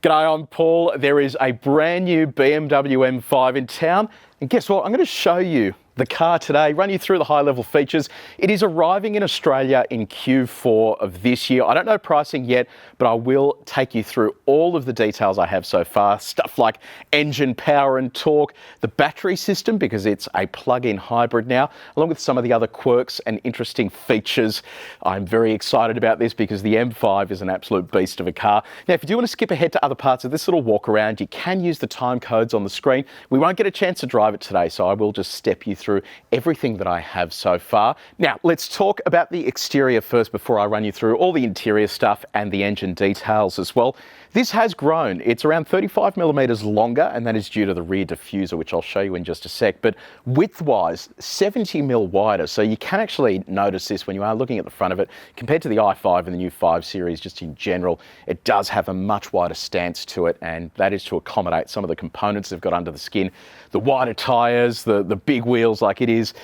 G'day, I'm Paul. There is a brand new BMW M5 in town, and guess what? I'm going to show you the car today, run you through the high-level features. It is arriving in Australia in Q4 of this year. I don't know pricing yet, but I will take you through all of the details I have so far. Stuff like engine power and torque, the battery system, because it's a plug-in hybrid now, along with some of the other quirks and interesting features. I'm very excited about this because the M5 is an absolute beast of a car. Now, if you do want to skip ahead to other parts of this little walk around, you can use the time codes on the screen. We won't get a chance to drive it today, so I will just step you through everything that I have so far. Now, let's talk about the exterior first before I run you through all the interior stuff and the engine details as well. This has grown. It's around 35 millimeters longer, and that is due to the rear diffuser, which I'll show you in just a sec, but width-wise, 70 mil wider. So you can actually notice this when you are looking at the front of it. Compared to the i5 and the new 5 Series, just in general, it does have a much wider stance to it, and that is to accommodate some of the components they've got under the skin. The wider tyres, the big wheels, like it is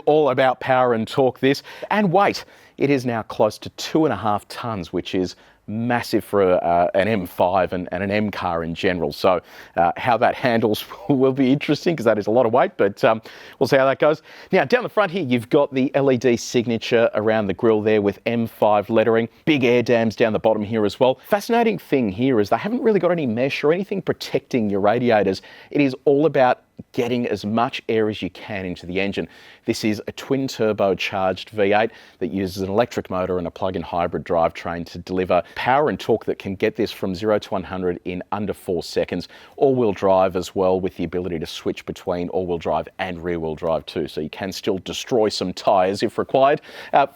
all about power and torque, this. And weight. It is now close to 2.5 tonnes, which is massive for an M5 and an M car in general. So how that handles will be interesting, because that is a lot of weight, but we'll see how that goes. Now, down the front here, you've got the LED signature around the grille there with M5 lettering. Big air dams down the bottom here as well. Fascinating thing here is they haven't really got any mesh or anything protecting your radiators. It is all about getting as much air as you can into the engine. This is a twin turbocharged V8 that uses an electric motor and a plug-in hybrid drivetrain to deliver power and torque that can get this from 0 to 100 in under 4 seconds. All-wheel drive as well, with the ability to switch between all-wheel drive and rear-wheel drive too, so you can still destroy some tyres if required.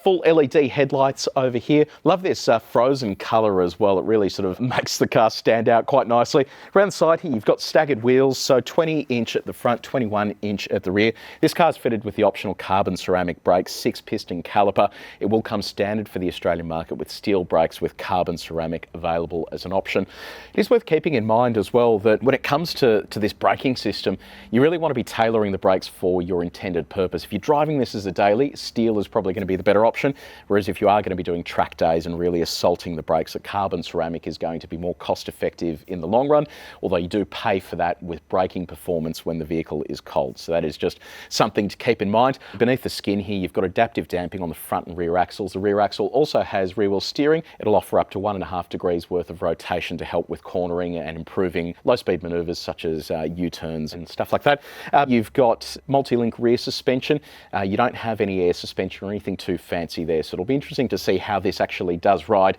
Full LED headlights over here. Love this frozen colour as well. It really sort of makes the car stand out quite nicely. Around the side here, you've got staggered wheels, so 20-inch at the front, 21-inch at the rear. This car's fitted with the optional carbon ceramic brakes, 6-piston caliper. It will come standard for the Australian market with steel brakes with carbon ceramic available as an option. It is worth keeping in mind as well that when it comes to this braking system, you really want to be tailoring the brakes for your intended purpose. If you're driving this as a daily, steel is probably going to be the better option, whereas if you are going to be doing track days and really assaulting the brakes, a carbon ceramic is going to be more cost effective in the long run, although you do pay for that with braking performance when the vehicle is cold. So that is just something to keep in mind. Beneath the skin here, you've got adaptive damping on the front and rear axles. The rear axle also has rear wheel steering. It'll offer up to 1.5 degrees worth of rotation to help with cornering and improving low speed maneuvers such as U-turns and stuff like that. You've got multi-link rear suspension. You don't have any air suspension or anything too fancy there, so it'll be interesting to see how this actually does ride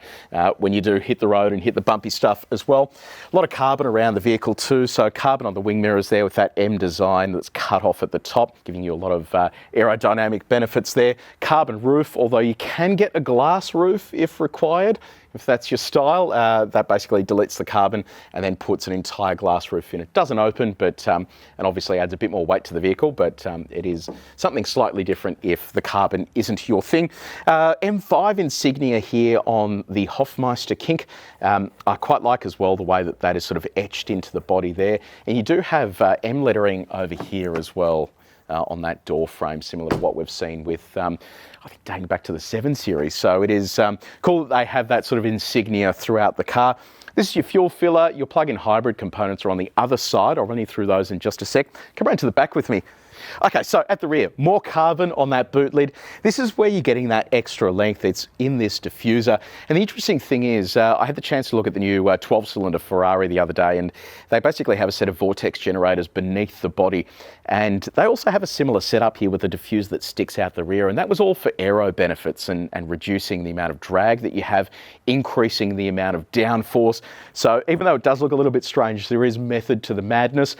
when you do hit the road and hit the bumpy stuff as well. A lot of carbon around the vehicle too, so carbon on the wing mirrors there with that M design that's cut off at the top, giving you a lot of aerodynamic benefits there. Carbon roof, although you can get a glass roof if required. If that's your style, that basically deletes the carbon and then puts an entire glass roof in. It doesn't open, but and obviously adds a bit more weight to the vehicle, but it is something slightly different if the carbon isn't your thing. M5 insignia here on the Hofmeister kink. I quite like as well the way that that is sort of etched into the body there. And you do have M lettering over here as well. On that door frame, similar to what we've seen with, I think, dating back to the 7 Series. So it is cool that they have that sort of insignia throughout the car. This is your fuel filler. Your plug-in hybrid components are on the other side. I'll run you through those in just a sec. Come around to the back with me. Okay, so at the rear, more carbon on that boot lid. This is where you're getting that extra length. It's in this diffuser. And the interesting thing is, I had the chance to look at the new 12-cylinder Ferrari the other day, and they basically have a set of vortex generators beneath the body. And they also have a similar setup here with a diffuser that sticks out the rear. And that was all for aero benefits and reducing the amount of drag that you have, increasing the amount of downforce. So even though it does look a little bit strange, there is method to the madness.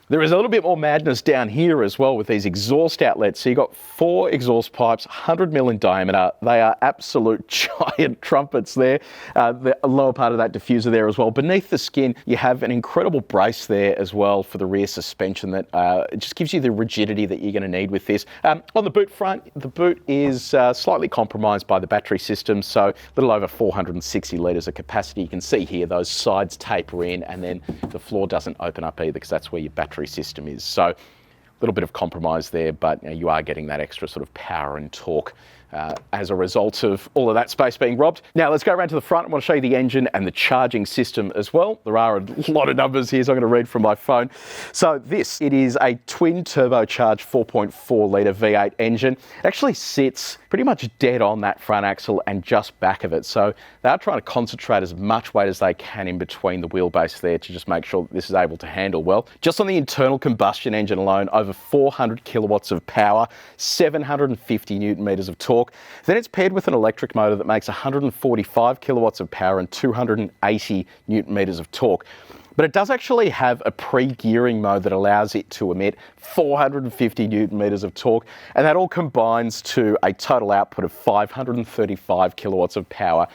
There is a little bit more madness down here as well with these exhaust outlets. So you've got 4 exhaust pipes, 100 mil in diameter. They are absolute giant trumpets there. The lower part of that diffuser there as well. Beneath the skin, you have an incredible brace there as well for the rear suspension that it just gives you the rigidity that you're going to need with this. On the boot front, the boot is slightly compromised by the battery system, so a little over 460 litres of capacity. You can see here those sides taper in, and then the floor doesn't open up either, because that's where your battery system is. So a little bit of compromise there, but you are getting that extra sort of power and torque as a result of all of that space being robbed. Now let's go around to the front. I want to show you the engine and the charging system as well. There are a lot of numbers here, so I'm going to read from my phone. So it is a twin turbocharged 4.4 litre V8 engine. It actually sits pretty much dead on that front axle and just back of it. So they are trying to concentrate as much weight as they can in between the wheelbase there to just make sure that this is able to handle well. Just on the internal combustion engine alone, over 400 kilowatts of power, 750 newton meters of torque. Then it's paired with an electric motor that makes 145 kilowatts of power and 280 newton meters of torque. But it does actually have a pre-gearing mode that allows it to emit 450 newton meters of torque, and that all combines to a total output of 535 kilowatts of power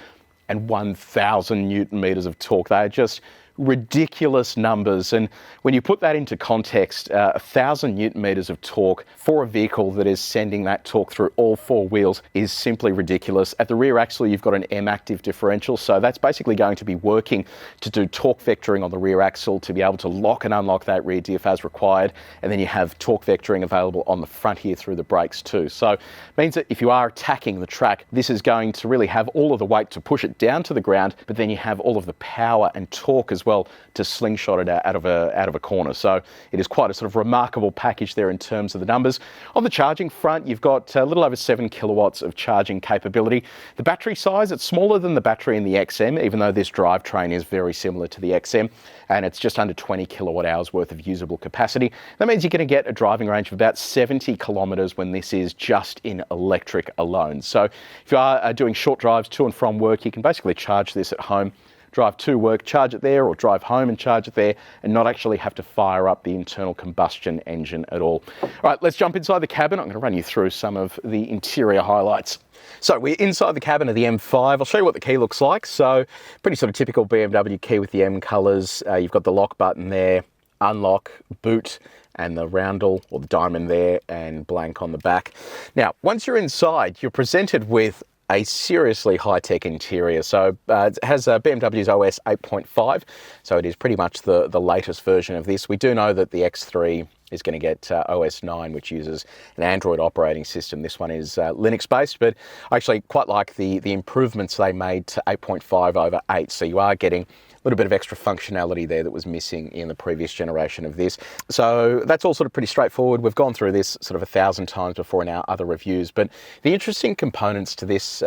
and 1,000 newton meters of torque. They are just ridiculous numbers, and when you put that into context, 1,000 newton meters of torque for a vehicle that is sending that torque through all four wheels is simply ridiculous. At the rear axle, you've got an M active differential, so that's basically going to be working to do torque vectoring on the rear axle to be able to lock and unlock that rear diff as required, and then you have torque vectoring available on the front here through the brakes too. So it means that if you are attacking the track, this is going to really have all of the weight to push it down to the ground, but then you have all of the power and torque as well to slingshot it out of a corner. So it is quite a sort of remarkable package there in terms of the numbers. On the charging front, you've got a little over 7 kilowatts of charging capability. The battery size, it's smaller than the battery in the XM, even though this drivetrain is very similar to the XM, and it's just under 20 kilowatt hours worth of usable capacity. That means you're going to get a driving range of about 70 kilometers when this is just in electric alone. So if you are doing short drives to and from work, you can basically charge this at home, drive to work, charge it there, or drive home and charge it there, and not actually have to fire up the internal combustion engine at all. All right, let's jump inside the cabin. I'm going to run you through some of the interior highlights. So we're inside the cabin of the M5. I'll show you what the key looks like. So pretty sort of typical BMW key with the M colours. You've got the lock button there, unlock, boot, and the roundel or the diamond there, and blank on the back. Now, once you're inside, you're presented with a seriously high-tech interior. So it has BMW's OS 8.5, so it is pretty much the latest version of this. We do know that the X3 is going to get OS 9, which uses an Android operating system. This one is Linux-based, but I actually quite like the improvements they made to 8.5 over 8, so you are getting a little bit of extra functionality there that was missing in the previous generation of this. So that's all sort of pretty straightforward. We've gone through this sort of 1,000 times before in our other reviews, but the interesting components to this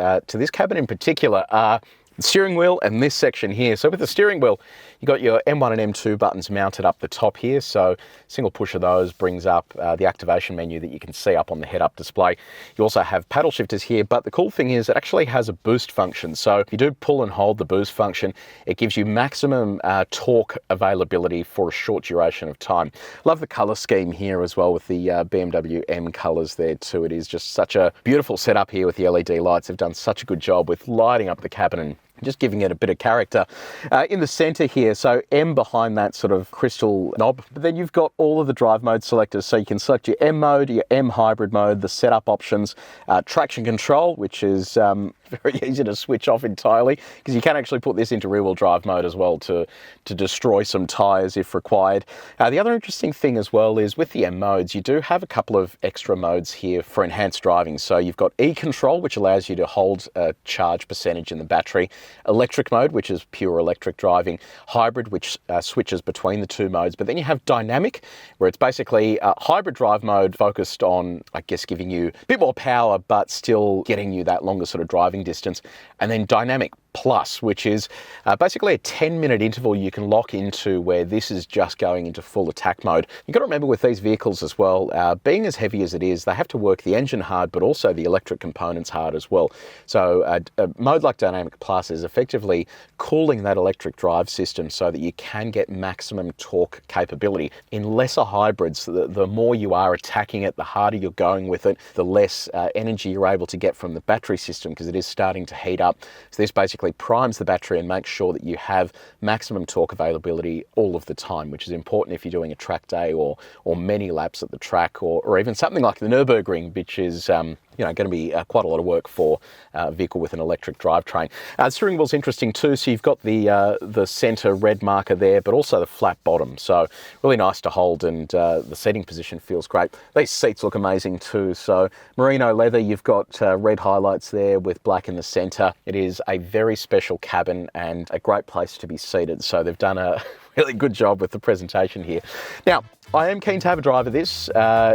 cabin in particular are the steering wheel and this section here. So with the steering wheel, you've got your M1 and M2 buttons mounted up the top here. So single push of those brings up the activation menu that you can see up on the head-up display. You also have paddle shifters here, but the cool thing is it actually has a boost function. So if you do pull and hold the boost function, it gives you maximum torque availability for a short duration of time. Love the color scheme here as well with the BMW M colors there too. It is just such a beautiful setup here with the LED lights. They've done such a good job with lighting up the cabin and just giving it a bit of character. In the center here, so M behind that sort of crystal knob, but then you've got all of the drive mode selectors. So you can select your M mode, your M hybrid mode, the setup options, traction control, which is very easy to switch off entirely because you can actually put this into rear wheel drive mode as well to destroy some tires if required. The other interesting thing as well is with the M modes, you do have a couple of extra modes here for enhanced driving. So you've got E control, which allows you to hold a charge percentage in the battery, electric mode, which is pure electric driving, hybrid, which switches between the two modes, but then you have dynamic, where it's basically hybrid drive mode focused on, I guess, giving you a bit more power, but still getting you that longer sort of driving distance, and then dynamic plus, which is basically a 10-minute interval you can lock into where this is just going into full attack mode. You've got to remember with these vehicles as well, being as heavy as it is, they have to work the engine hard, but also the electric components hard as well. So a mode like Dynamic Plus is effectively cooling that electric drive system so that you can get maximum torque capability. In lesser hybrids, the more you are attacking it, the harder you're going with it, the less energy you're able to get from the battery system because it is starting to heat up. So this basically primes the battery and makes sure that you have maximum torque availability all of the time, which is important if you're doing a track day or many laps at the track, or even something like the Nürburgring, which is going to be quite a lot of work for a vehicle with an electric drivetrain. The steering wheel's interesting too, so you've got the centre red marker there, but also the flat bottom, so really nice to hold, and the seating position feels great. These seats look amazing too, so merino leather, you've got red highlights there with black in the centre. It is a very special cabin and a great place to be seated, so they've done a really good job with the presentation here. Now, I am keen to have a drive of this.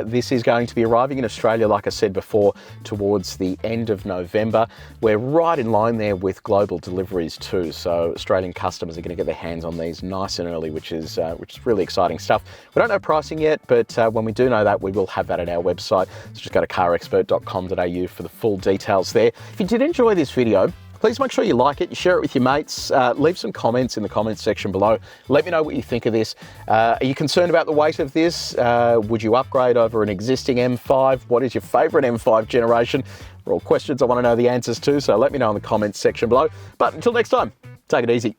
This is going to be arriving in Australia, like I said before, towards the end of November. We're right in line there with global deliveries too, so Australian customers are going to get their hands on these nice and early, which is really exciting stuff. We don't know pricing yet, but when we do know that, we will have that at our website. So just go to carexpert.com.au for the full details there. If you did enjoy this video, please make sure you like it, you share it with your mates, leave some comments in the comments section below. Let me know what you think of this. Are you concerned about the weight of this? Would you upgrade over an existing M5? What is your favourite M5 generation? They're all questions I want to know the answers to, so let me know in the comments section below. But until next time, take it easy.